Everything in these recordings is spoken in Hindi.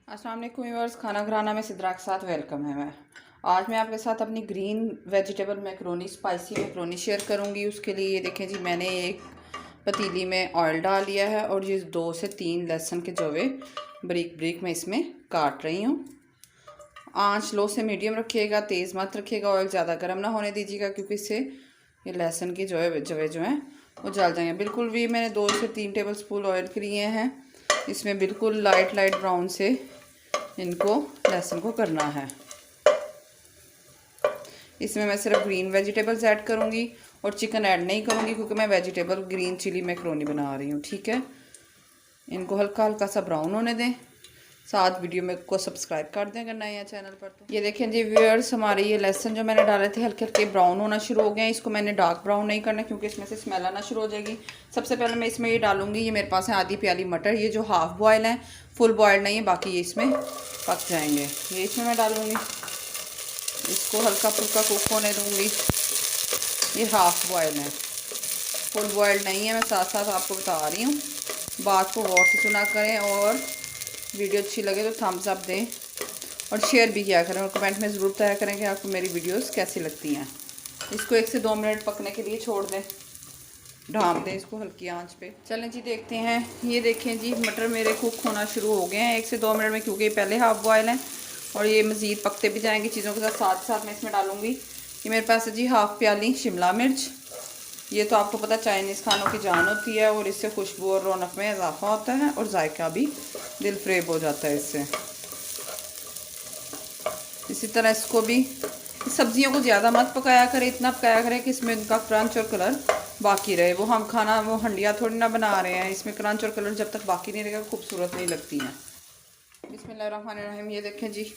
अस्सलाम वालेकुम व्यूअर्स, खाना घराना में सिद्रा के साथ वेलकम है। आज मैं आपके साथ अपनी green vegetable macaroni spicy macaroni share करूंगी। उसके लिए ये देखें जी, मैंने एक पतीली में ऑयल डाल लिया है और ये 2 से 3 लहसुन के जवे ब्रिक ब्रिक में इसमें काट रही हूँ। आंच लो से मीडियम रखिएगा, तेज़ मत रखिएगा। ऑयल ज़्यादा गर्म ना होने दीजिएगा क्योंकि इससे ये लहसुन के जवे जो हैं वो जल जाएंगे। बिल्कुल भी मैंने 2 से 3 टेबल स्पून ऑयल के लिए हैं। इसमें बिल्कुल लाइट ब्राउन से इनको लहसुन को करना है। इसमें मैं सिर्फ ग्रीन वेजिटेबल्स ऐड करूँगी और चिकन ऐड नहीं करूँगी क्योंकि मैं वेजिटेबल ग्रीन चिली मैक्रोनी बना रही हूँ। ठीक है, इनको हल्का हल्का सा ब्राउन होने दें। साथ वीडियो में को सब्सक्राइब कर दें अगर नए हैं चैनल पर। तो ये देखें जी व्यूअर्स, हमारे ये लहसुन जो मैंने डाले थे हल्के हल्के ब्राउन होना शुरू हो गए हैं। इसको मैंने डार्क ब्राउन नहीं करना क्योंकि इसमें से स्मेल आना शुरू हो जाएगी। सबसे पहले मैं इसमें ये डालूंगी, ये मेरे पास है आधी प्याली मटर। ये जो हाफ बॉयल है, फुल बॉयल नहीं है, बाकी ये इसमें पक जाएंगे। ये इसमें मैं डालूँगी, इसको हल्का फुल्का कुक होने दूँगी। ये हाफ बॉयल है, फुल बॉयल नहीं है। मैं साथ साथ आपको बता रही हूँ, बात को गौर से सुना करें और वीडियो अच्छी लगे तो थम्स अप दें और शेयर भी किया करें और कमेंट में ज़रूर बताया करें कि आपको मेरी वीडियोस कैसी लगती हैं। इसको 1 से 2 मिनट पकने के लिए छोड़ दें, ढाँप दें इसको हल्की आंच पे। चलें जी देखते हैं। ये देखें जी, मटर मेरे कुक होना शुरू हो गए हैं 1 से 2 मिनट में, क्योंकि पहले हाफ बॉयल हैं और ये मज़ीद पकते भी जाएंगे चीज़ों के साथ। साथ साथ मैं इसमें डालूँगी, ये मेरे पास है जी हाफ प्याली शिमला मिर्च। ये तो आपको पता चाइनीज़ खानों की जान होती है और इससे खुशबू और रौनक में इजाफा होता है और जायका भी दिल फ्रेब हो जाता है इससे। इसी तरह इसको भी, सब्जियों को ज़्यादा मत पकाया करें, इतना पकाया करें कि इसमें उनका क्रंच और कलर बाकी रहे। वो हम खाना वो हंडिया थोड़ी ना बना रहे हैं, इसमें क्रंच और कलर जब तक बाकी नहीं रहेगा खूबसूरत नहीं लगती है। बिस्मिल्लाहिर्रहमानिर्रहीम। ये देखें जी,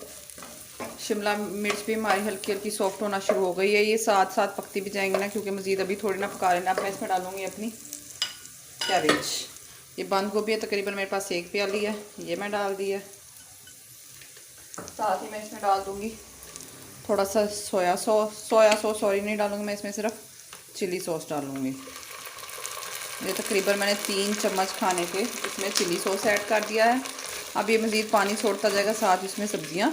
शिमला मिर्च भी हमारी हल्की हल्की सॉफ्ट होना शुरू हो गई है। ये साथ साथ पकती भी जाएंगी ना, क्योंकि मज़ीद अभी थोड़ी ना पका लेना। अब मैं इसमें डालूँगी अपनी कैबेज। ये बंद गोभी है, तकरीबन मेरे पास 1 प्याली है, ये मैं डाल दी है। साथ ही मैं इसमें डाल दूँगी थोड़ा सा सोया सॉस सॉरी नहीं डालूँगी मैं, इसमें सिर्फ चिली सॉस डालूँगी। ये तकरीबन मैंने 3 चम्मच खाने के इसमें चिली सॉस ऐड कर दिया है। अब ये मज़ीद पानी छोड़ता जाएगा, साथ इसमें सब्जियां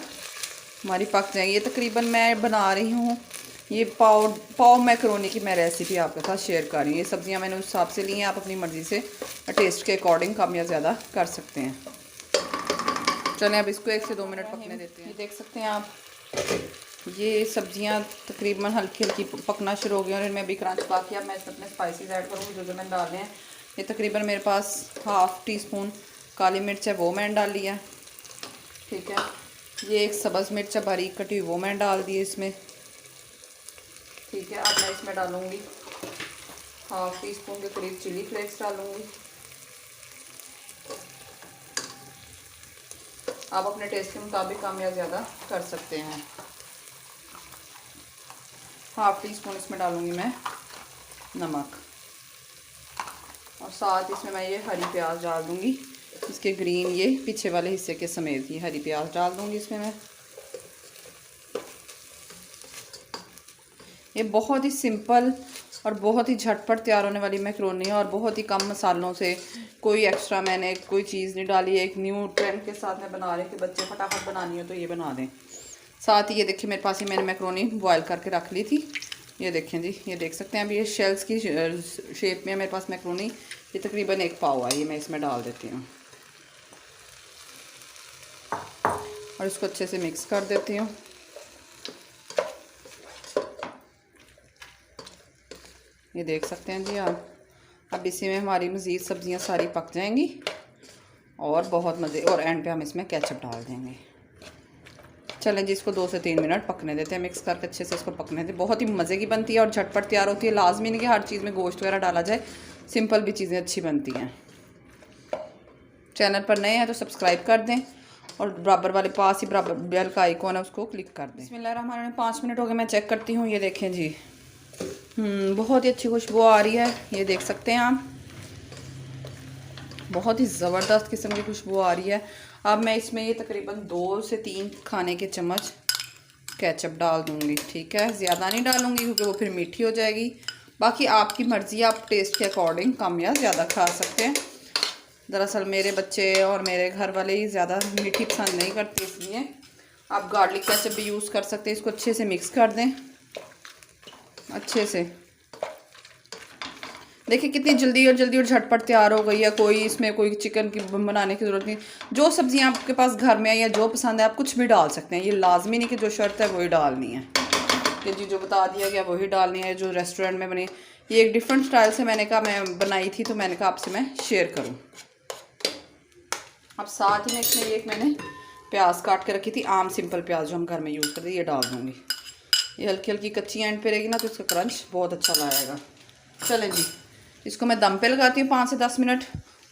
हमारी पक जाएंगी। ये तकरीबन मैं बना रही हूँ, ये पाव मैक्रोनी की मैं रेसिपी आपके साथ शेयर कर रही हूँ। ये सब्जियां मैंने उस हिसाब से ली हैं, आप अपनी मर्ज़ी से टेस्ट के अकॉर्डिंग कम या ज़्यादा कर सकते हैं। चलें अब इसको 1 से 2 मिनट पकने देते हैं। ये देख सकते हैं आप, ये सब्जियां तकरीबन हल्की हल्की पकना शुरू हो गई और इनमें अभी क्रंच बाकी है। अब मैं इसमें अपने स्पाइसेस ऐड करूँगी जो मैंने डाले हैं। ये तकरीबन मेरे पास हाफ़ टी स्पून काली मिर्च है, वो मैंने डाल लिया। ठीक है, ये एक सब्ज़ मिर्च है बारीक कटी, वो मैंने डाल दी इसमें। ठीक है, अब मैं इसमें डालूँगी हाफ़ टी स्पून के करीब चिली फ्लेक्स डालूँगी। आप अपने टेस्ट के मुताबिक कम या ज़्यादा कर सकते हैं। हाफ़ टी स्पून इसमें डालूँगी मैं नमक और साथ इसमें मैं ये हरी प्याज डाल दूँगी, इसके ग्रीन ये पीछे वाले हिस्से के समेत ही हरी प्याज डाल दूँगी इसमें मैं। ये बहुत ही सिंपल और बहुत ही झटपट तैयार होने वाली मैक्रोनी है और बहुत ही कम मसालों से, कोई एक्स्ट्रा मैंने कोई चीज़ नहीं डाली है। एक न्यू ट्रेंड के साथ मैं बना रही हूँ कि बच्चे फटाफट बनानी हो तो ये बना दें। साथ ही ये देखिए, मेरे पास ही मैंने मैक्रोनी बॉयल करके रख ली थी। ये देखें जी, ये देख सकते हैं अभी ये शेल्स की शेप में मेरे पास मैक्रोनी। ये तकरीबन 1 पाव है, ये मैं इसमें डाल देती हूँ और इसको अच्छे से मिक्स कर देती हूँ। ये देख सकते हैं जी आप। अब इसी में हमारी मज़ीद सब्जियां सारी पक जाएंगी और बहुत मज़े, और एंड पे हम इसमें केचप डाल देंगे। चलें जी, इसको 2 से 3 मिनट पकने देते हैं, मिक्स करके अच्छे से इसको पकने देते। बहुत ही मज़े की बनती है और झटपट तैयार होती है। लाजमी नहीं कि हर चीज़ में गोश्त वगैरह डाला जाए, सिंपल भी चीज़ें अच्छी बनती हैं। चैनल पर नए हैं तो सब्सक्राइब कर दें और बराबर वाले पास ही बराबर बेल का आइकॉन है, उसको क्लिक कर दें। बिस्मिल्लाहिर्रहमानिर्रहीम। 5 मिनट हो गए, मैं चेक करती हूँ। ये देखें जी, बहुत ही अच्छी खुशबू आ रही है। ये देख सकते हैं आप, बहुत ही ज़बरदस्त किस्म की खुशबू आ रही है। अब मैं इसमें ये तकरीबन 2 से 3 खाने के चम्मच केचप डाल दूँगी। ठीक है, ज़्यादा नहीं डालूँगी क्योंकि वो फिर मीठी हो जाएगी। बाकी आपकी मर्ज़ी, आप टेस्ट के अकॉर्डिंग कम या ज़्यादा खा सकते हैं। दरअसल मेरे बच्चे और मेरे घर वाले ही ज़्यादा मीठी पसंद नहीं करते, इसलिए आप गार्लिक केचप भी यूज़ कर सकते हैं। इसको अच्छे से मिक्स कर दें, अच्छे से। देखिए कितनी जल्दी और झटपट तैयार हो गई है। कोई इसमें कोई चिकन की बनाने की ज़रूरत नहीं। जो सब्जियां आपके पास घर में है या जो पसंद है आप कुछ भी डाल सकते हैं। ये लाजमी नहीं कि जो शर्त है वही डालनी है, कि जी जो बता दिया गया वही डालनी है, जो रेस्टोरेंट में बनी। ये एक डिफरेंट स्टाइल से मैंने कहा मैं बनाई थी, तो मैंने कहा आपसे मैं शेयर करूँ। अब साथ ही में इसमें एक मैंने प्याज काट के रखी थी, आम सिंपल प्याज जो हम घर में यूज़ करते हैं, ये डाल दूँगी। ये हल्की हल्की कच्ची एंड पे रहेगी ना, तो इसका क्रंच बहुत अच्छा लाएगा। चलें जी, इसको मैं दम पे लगाती हूँ 5 से 10 मिनट,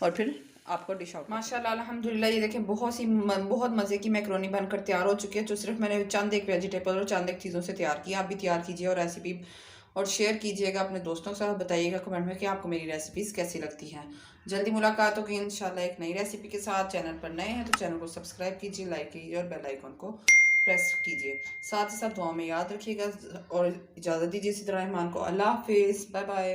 और फिर आपको डिश आउट। माशाल्लाह अल्हम्दुलिल्लाह, ये देखें बहुत मज़े की मैक्रोनी बनकर तैयार हो चुकी है। जो सिर्फ मैंने चंद एक वेजिटेबल और चंद एक चीज़ों से तैयार किया। आप भी तैयार कीजिए और रेसिपी और शेयर कीजिएगा अपने दोस्तों के साथ। बताइएगा कमेंट में कि आपको मेरी रेसिपीज़ कैसी लगती हैं। जल्दी मुलाकात होगी इंशाल्लाह एक नई रेसिपी के साथ। चैनल पर नए हैं तो चैनल को सब्सक्राइब कीजिए, लाइक कीजिए और बेल आइकन को प्रेस कीजिए। साथ ही साथ दुआ में याद रखिएगा और इजाज़त दीजिए इसी तरह रहमान को। अल्लाह हाफिज़, बाय बाय।